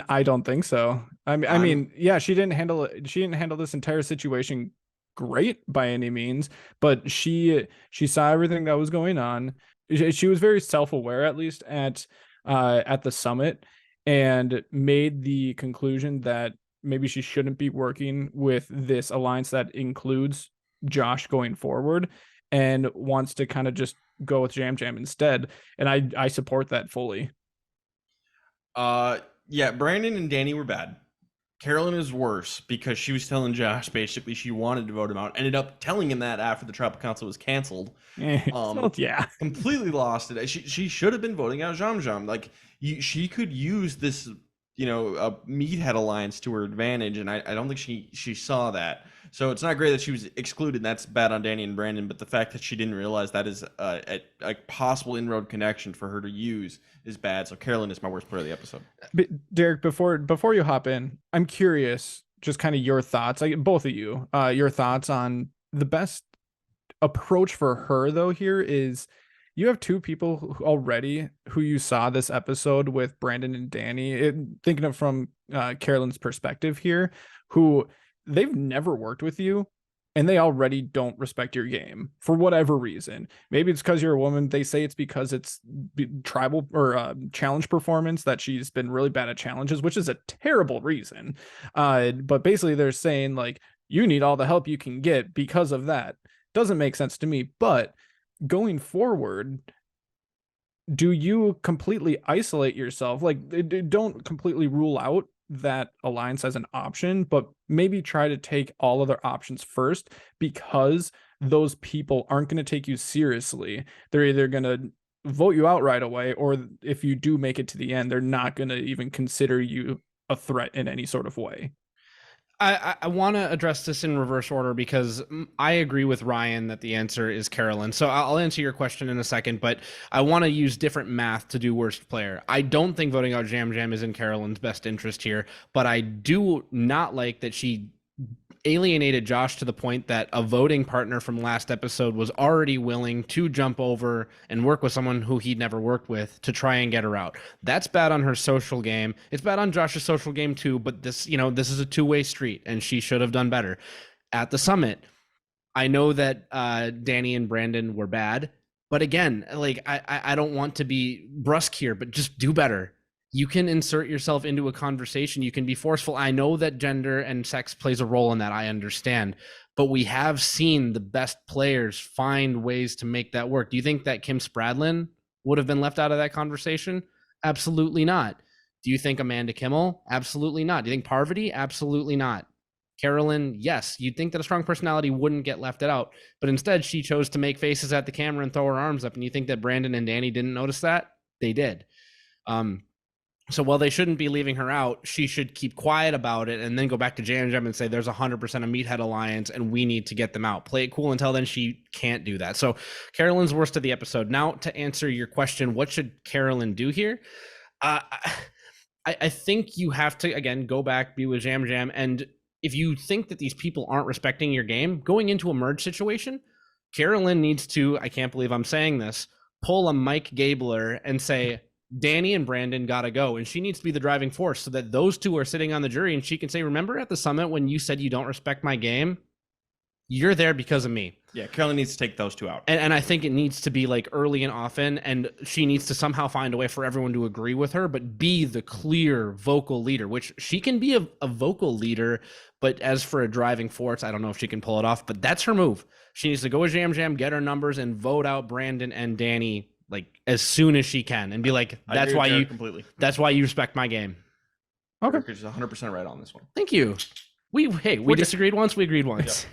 I don't think so. I mean, yeah, she didn't handle this entire situation great by any means, but she saw everything that was going on. She was very self-aware, at least at the summit, and made the conclusion that maybe she shouldn't be working with this alliance that includes Josh going forward, and wants to kind of just go with Jam Jam instead. And I support that fully. Yeah, Brandon and Danny were bad. Carolyn is worse because she was telling Josh basically she wanted to vote him out. Ended up telling him that after the tribal council was canceled. Yeah, completely lost it. She should have been voting out Jam Jam. Like, she could use this, a meathead alliance to her advantage, and I don't think she saw that. So it's not great that she was excluded. That's bad on Danny and Brandon, but the fact that she didn't realize that is a possible inroad connection for her to use is bad. So Carolyn is my worst player of the episode. But Derek, before you hop in, I'm curious, just kind of your thoughts, like both of you, your thoughts on the best approach for her though here is you have two people already who you saw this episode with, Brandon and Danny, thinking of from Carolyn's perspective here, who they've never worked with you and they already don't respect your game for whatever reason. Maybe it's because you're a woman. They say it's because it's tribal or challenge performance, that she's been really bad at challenges, which is a terrible reason. But basically they're saying like, you need all the help you can get because of that. Doesn't make sense to me. But going forward, do you completely isolate yourself? Like, don't completely rule out that alliance as an option, but maybe try to take all other options first, because those people aren't going to take you seriously. They're either going to vote you out right away, or if you do make it to the end, they're not going to even consider you a threat in any sort of way. I want to address this in reverse order because I agree with Ryan that the answer is Carolyn. So I'll answer your question in a second, but I want to use different math to do worst player. I don't think voting out Jam Jam is in Carolyn's best interest here, but I do not like that she alienated Josh to the point that a voting partner from last episode was already willing to jump over and work with someone who he'd never worked with to try and get her out. That's bad on her social game. It's bad on Josh's social game too, but this is a two-way street and she should have done better. At the summit, I know that Danny and Brandon were bad, but again, like I don't want to be brusque here, but just do better. You can insert yourself into a conversation. You can be forceful. I know that gender and sex plays a role in that. I understand. But we have seen the best players find ways to make that work. Do you think that Kim Spradlin would have been left out of that conversation? Absolutely not. Do you think Amanda Kimmel? Absolutely not. Do you think Parvati? Absolutely not. Carolyn, yes. You'd think that a strong personality wouldn't get left out, but instead she chose to make faces at the camera and throw her arms up. And you think that Brandon and Danny didn't notice that? They did. So while they shouldn't be leaving her out, she should keep quiet about it and then go back to Jam Jam and say there's 100% a Meathead Alliance and we need to get them out. Play it cool until then. She can't do that. So Carolyn's worst of the episode. Now to answer your question, what should Carolyn do here? I think you have to, again, go back, be with Jam Jam. And if you think that these people aren't respecting your game, going into a merge situation, Carolyn needs to, I can't believe I'm saying this, pull a Mike Gabler and say, Danny and Brandon gotta go, and she needs to be the driving force so that those two are sitting on the jury and she can say, remember at the summit when you said you don't respect my game? you're there because of me. Yeah, Carolyn needs to take those two out. And I think it needs to be like early and often, and she needs to somehow find a way for everyone to agree with her, but be the clear vocal leader, which she can be a vocal leader, but as for a driving force, I don't know if she can pull it off, but that's her move. She needs to go with Jam Jam, get her numbers, and vote out Brandon and Danny like as soon as she can, and be like, that's why you respect my game. Okay. You're 100% right on this one. Thank you. We disagreed once, we agreed once.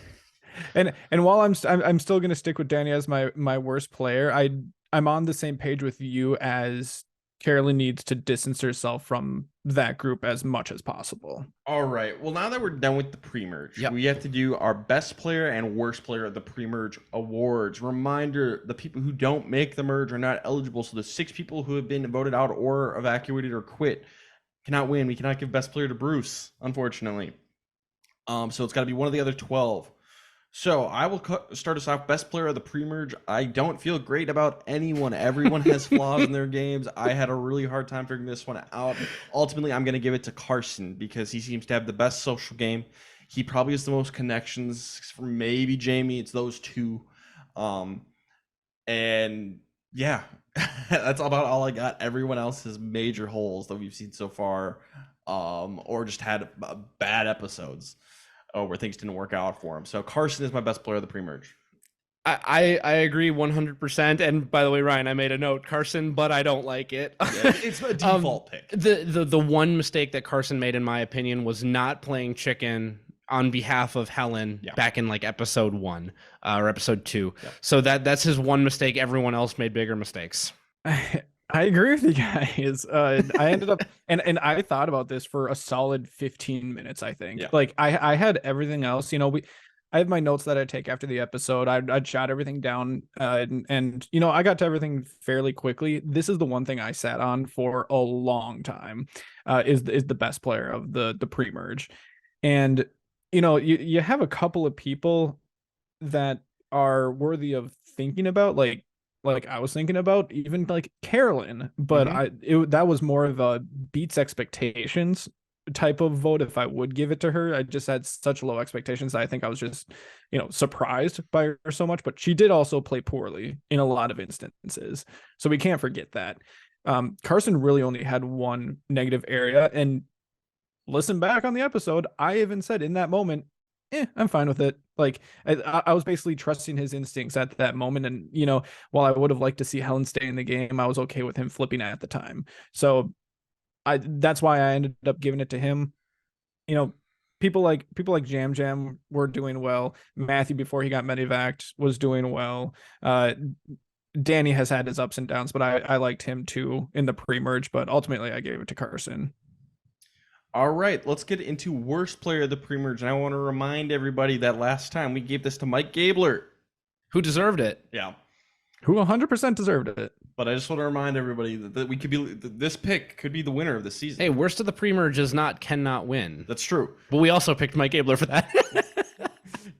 Yep. And while I'm still going to stick with Danny as my worst player, I'm on the same page with you as Carolyn needs to distance herself from that group as much as possible. All right. Well, now that we're done with the pre-merge, we have to do our best player and worst player of the pre-merge awards. Reminder, the people who don't make the merge are not eligible. So the 6 people who have been voted out or evacuated or quit cannot win. We cannot give best player to Bruce, unfortunately. So it's got to be one of the other 12. So I will start us off. Best player of the pre-merge. I don't feel great about anyone. Everyone has flaws in their games. I had a really hard time figuring this one out. Ultimately, I'm going to give it to Carson because he seems to have the best social game. He probably has the most connections. For maybe Jamie, it's those two. And yeah, that's about all I got. Everyone else has major holes that we've seen so far, or just had bad episodes. Where things didn't work out for him. So Carson is my best player of the pre-merge. I agree 100%. And by the way, Ryan, I made a note, Carson, but I don't like it. Yeah, it's a default pick. The one mistake that Carson made, in my opinion, was not playing chicken on behalf of Helen back in like episode 1 or episode 2. Yeah. So that's his one mistake. Everyone else made bigger mistakes. I agree with you guys. I ended up and I thought about this for a solid 15 minutes, I think. Yeah. Like I had everything else, I have my notes that I take after the episode. I'd shot everything down and I got to everything fairly quickly. This is the one thing I sat on for a long time, is the best player of the pre-merge. And you have a couple of people that are worthy of thinking about, like I was thinking about, even like Carolyn, but that was more of a beats expectations type of vote. If I would give it to her, I just had such low expectations that I think I was just surprised by her so much. But she did also play poorly in a lot of instances, so we can't forget that. Carson really only had one negative area, and listen back on the episode, I even said in that moment, I'm fine with it. Like I was basically trusting his instincts at that moment. And, while I would have liked to see Helen stay in the game, I was okay with him flipping at the time. So that's why I ended up giving it to him. People like Jam Jam were doing well. Matthew, before he got medevaced, was doing well. Danny has had his ups and downs, but I liked him too in the pre-merge, but ultimately I gave it to Carson. All right, let's get into worst player of the pre-merge. And I want to remind everybody that last time we gave this to Mike Gabler, who deserved it. Yeah. Who 100% deserved it. But I just want to remind everybody that we could be, this pick could be the winner of the season. Hey, worst of the pre-merge is not cannot win. That's true. But we also picked Mike Gabler for that.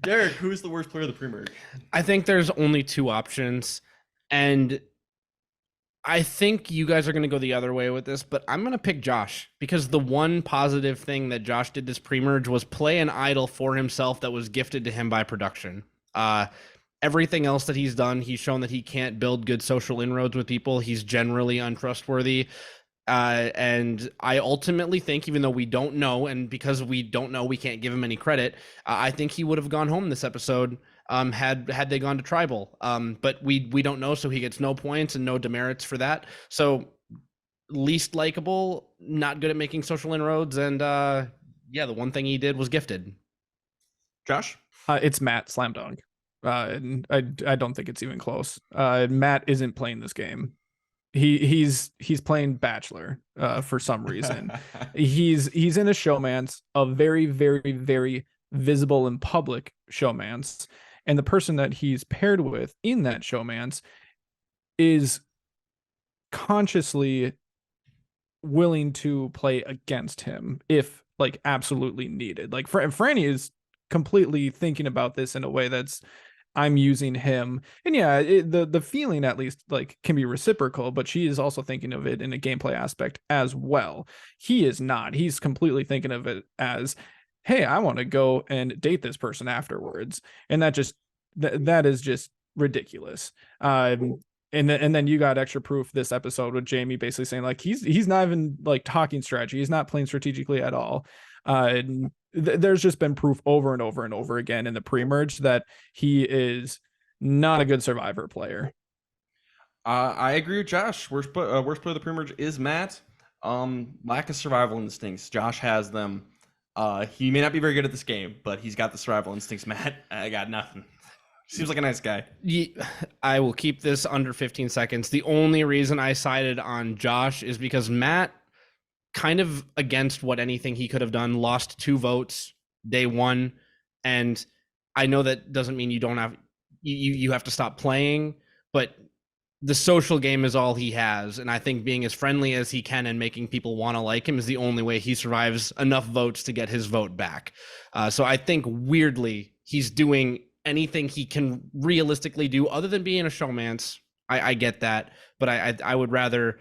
Derek, who's the worst player of the pre-merge? I think there's only 2 options. And I think you guys are going to go the other way with this, but I'm going to pick Josh, because the one positive thing that Josh did this pre-merge was play an idol for himself that was gifted to him by production. Everything else that he's done, he's shown that he can't build good social inroads with people. He's generally untrustworthy. And I ultimately think, even though we don't know, and because we don't know, we can't give him any credit, I think he would have gone home this episode had they gone to tribal. But we don't know, so he gets no points and no demerits for that. So least likable, not good at making social inroads, and the one thing he did was gifted. Josh? It's Matt, slam dunk. I don't think it's even close. Matt isn't playing this game. He's playing Bachelor for some reason. he's in a showmance, a very, very, very visible and public showmance, and the person that he's paired with in that showmance is consciously willing to play against him if like absolutely needed. Like Franny is completely thinking about this in a way that's, I'm using him, and the feeling at least like can be reciprocal, but she is also thinking of it in a gameplay aspect as well. He is not. He's completely thinking of it as, hey, I want to go and date this person afterwards. And that is just ridiculous. And then you got extra proof this episode with Jamie basically saying like he's not even like talking strategy. He's not playing strategically at all. There's just been proof over and over and over again in the pre-merge that he is not a good Survivor player. I agree with Josh. Worst player of the pre-merge is Matt. Lack of survival instincts. Josh has them. He may not be very good at this game, but he's got the survival instincts. Matt, I got nothing. Seems like a nice guy. I will keep this under 15 seconds. The only reason I sided on Josh is because Matt, kind of against what anything he could have done, lost 2 votes day 1. And I know that doesn't mean you have to stop playing, but the social game is all he has. And I think being as friendly as he can and making people want to like him is the only way he survives enough votes to get his vote back. So I think weirdly, he's doing anything he can realistically do other than being a showmance. I get that, but I would rather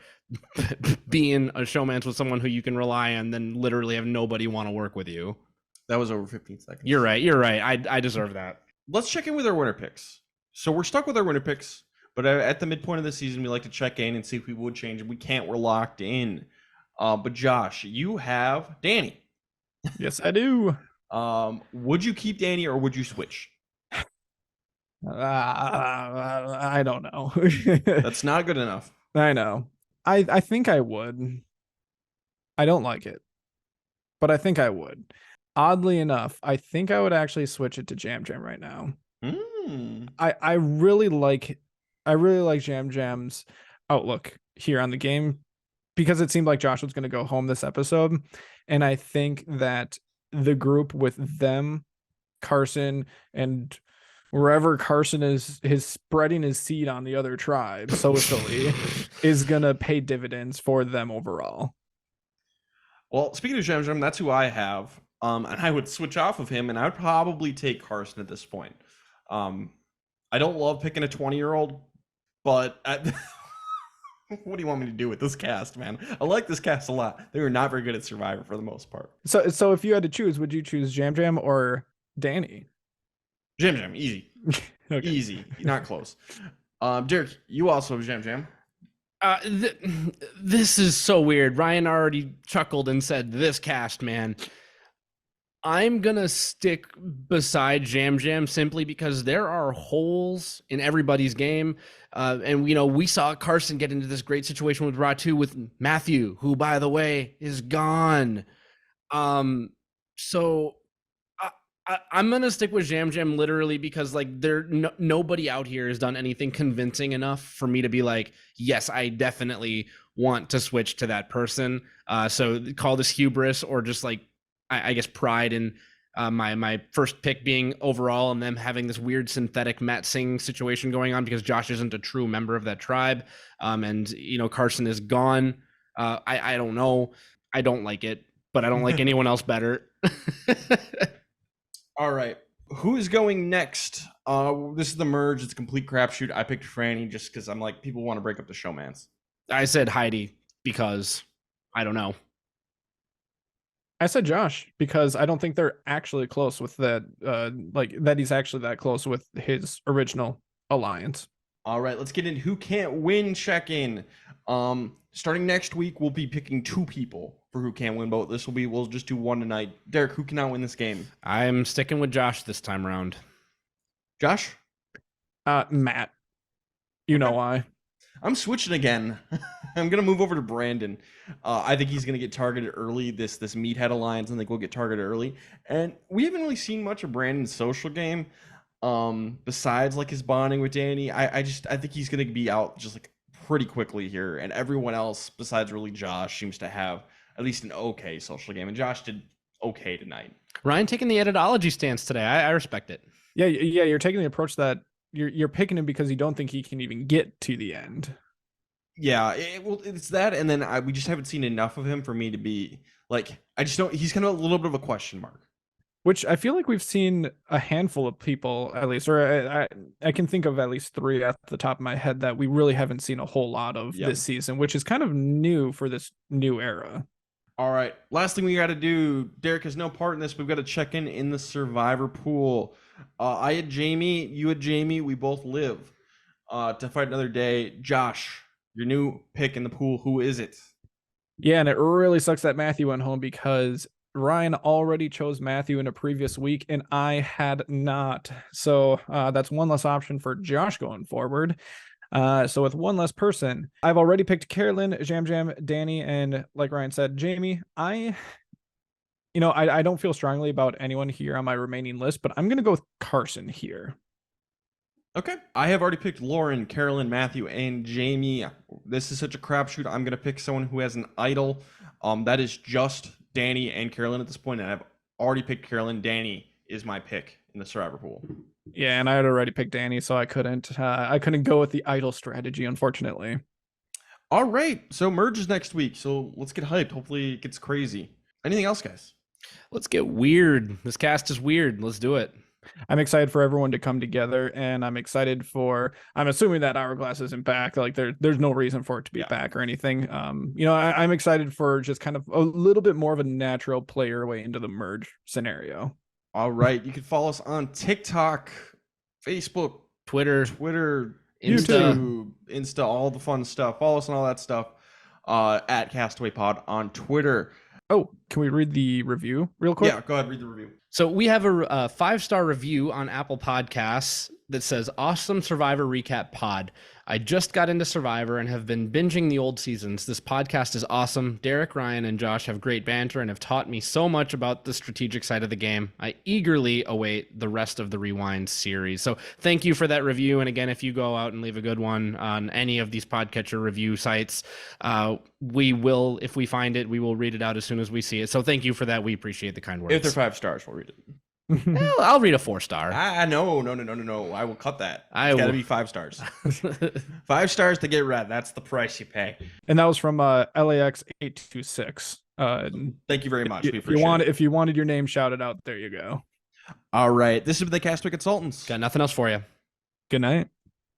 be in a showmance with someone who you can rely on than literally have nobody want to work with you. That was over 15 seconds. You're right. I deserve that. Let's check in with our winner picks. So we're stuck with our winner picks, but at the midpoint of the season, we like to check in and see if we would change. If we can't, we're locked in. But Josh, you have Danny. Yes, I do. Would you keep Danny or would you switch? I don't know. That's not good enough. I know. I think I would. I don't like it, but I think I would. Oddly enough, I think I would actually switch it to Jam Jam right now. I really like Jam Jam's outlook here on the game because it seemed like Josh was going to go home this episode, and I think that the group with them, Carson, and wherever Carson is spreading his seed on the other tribe socially is gonna pay dividends for them overall. Well, speaking of Jam Jam, that's who I have. And I would switch off of him, and I would probably take Carson at this point. I don't love picking a 20-year-old, but what do you want me to do with this cast, man? I like this cast a lot. They were not very good at Survivor for the most part. So if you had to choose, would you choose Jam Jam or Danny? Jam Jam, easy. Okay. Easy, not close. Derek, you also have Jam Jam. This is so weird. Ryan already chuckled and said, this cast, man. I'm going to stick beside Jam Jam simply because there are holes in everybody's game. And, we saw Carson get into this great situation with Ratu with Matthew, who, by the way, is gone. So I'm going to stick with Jam Jam literally because, like, nobody out here has done anything convincing enough for me to be like, yes, I definitely want to switch to that person. So call this hubris or just, like, I guess pride in my first pick being overall and them having this weird synthetic Matt Singh situation going on because Josh isn't a true member of that tribe. And, Carson is gone. I don't know. I don't like it, but I don't like anyone else better. All right. Who is going next? This is the merge. It's a complete crapshoot. I picked Franny just because I'm like, people want to break up the showmance. I said Heidi because I don't know. I said Josh because I don't think they're actually close with that, that he's actually that close with his original alliance. All right, let's get in who can't win check-in. Starting next week, we'll be picking 2 people for who can't win, but we'll just do 1 tonight. Derek, who cannot win this game? I'm sticking with Josh this time around. Josh? Matt. You know why. I'm switching again. I'm going to move over to Brandon. I think he's going to get targeted early. This Meathead Alliance, I think we'll get targeted early. And we haven't really seen much of Brandon's social game besides like his bonding with Danny. I think he's going to be out just like pretty quickly here. And everyone else besides really Josh seems to have at least an okay social game. And Josh did okay tonight. Ryan taking the editology stance today. I respect it. Yeah. You're taking the approach that you're picking him because you don't think he can even get to the end. Yeah, it's that, and then we just haven't seen enough of him for me to be like, I just don't. He's kind of a little bit of a question mark. Which I feel like we've seen a handful of people at least, or I can think of at least 3 at the top of my head that we really haven't seen a whole lot of this season, which is kind of new for this new era. All right. Last thing we got to do, Derek has no part in this. We've got to check in the survivor pool. I had Jamie. You had Jamie. We both live to fight another day. Josh, your new pick in the pool. Who is it? Yeah, and it really sucks that Matthew went home because Ryan already chose Matthew in a previous week and I had not. So that's one less option for Josh going forward. So with one less person, I've already picked Carolyn, Jam, Danny, and like Ryan said, Jamie. I don't feel strongly about anyone here on my remaining list, but I'm going to go with Carson here. Okay. I have already picked Lauren, Carolyn, Matthew, and Jamie. This is such a crapshoot. I'm going to pick someone who has an idol. That is just Danny and Carolyn at this point, and I've already picked Carolyn. Danny is my pick in the survivor pool. Yeah, and I had already picked Danny, so I couldn't go with the idol strategy, unfortunately. All right, so merge is next week, so let's get hyped. Hopefully it gets crazy. Anything else, guys? Let's get weird. This cast is weird. Let's do it. I'm excited for everyone to come together, and I'm excited I'm assuming that Hourglass isn't back. Like there's no reason for it to be back or anything. I'm excited for just kind of a little bit more of a natural player way into the merge scenario. All right, you can follow us on TikTok, Facebook, Twitter, YouTube, Insta, all the fun stuff. Follow us on all that stuff at Castaway Pod on Twitter. Oh, can we read the review real quick? Yeah, go ahead, read the review. So we have a 5-star review on Apple Podcasts that says, "Awesome Survivor Recap Pod. I just got into Survivor and have been binging the old seasons. This podcast is awesome. Derek, Ryan, and Josh have great banter and have taught me so much about the strategic side of the game. I eagerly await the rest of the Rewind series." So thank you for that review. And again, if you go out and leave a good one on any of these podcatcher review sites, we will, if we find it, we will read it out as soon as we see it. So thank you for that. We appreciate the kind words. If they're 5 stars, we'll read it. I'll read a 4-star. No. I will cut that. It's got to be 5 stars. 5 stars to get red. That's the price you pay. And that was from LAX826. Thank you very much. If you wanted your name shouted out, there you go. All right. This is the Castaway Consultants. Got nothing else for you. Good night.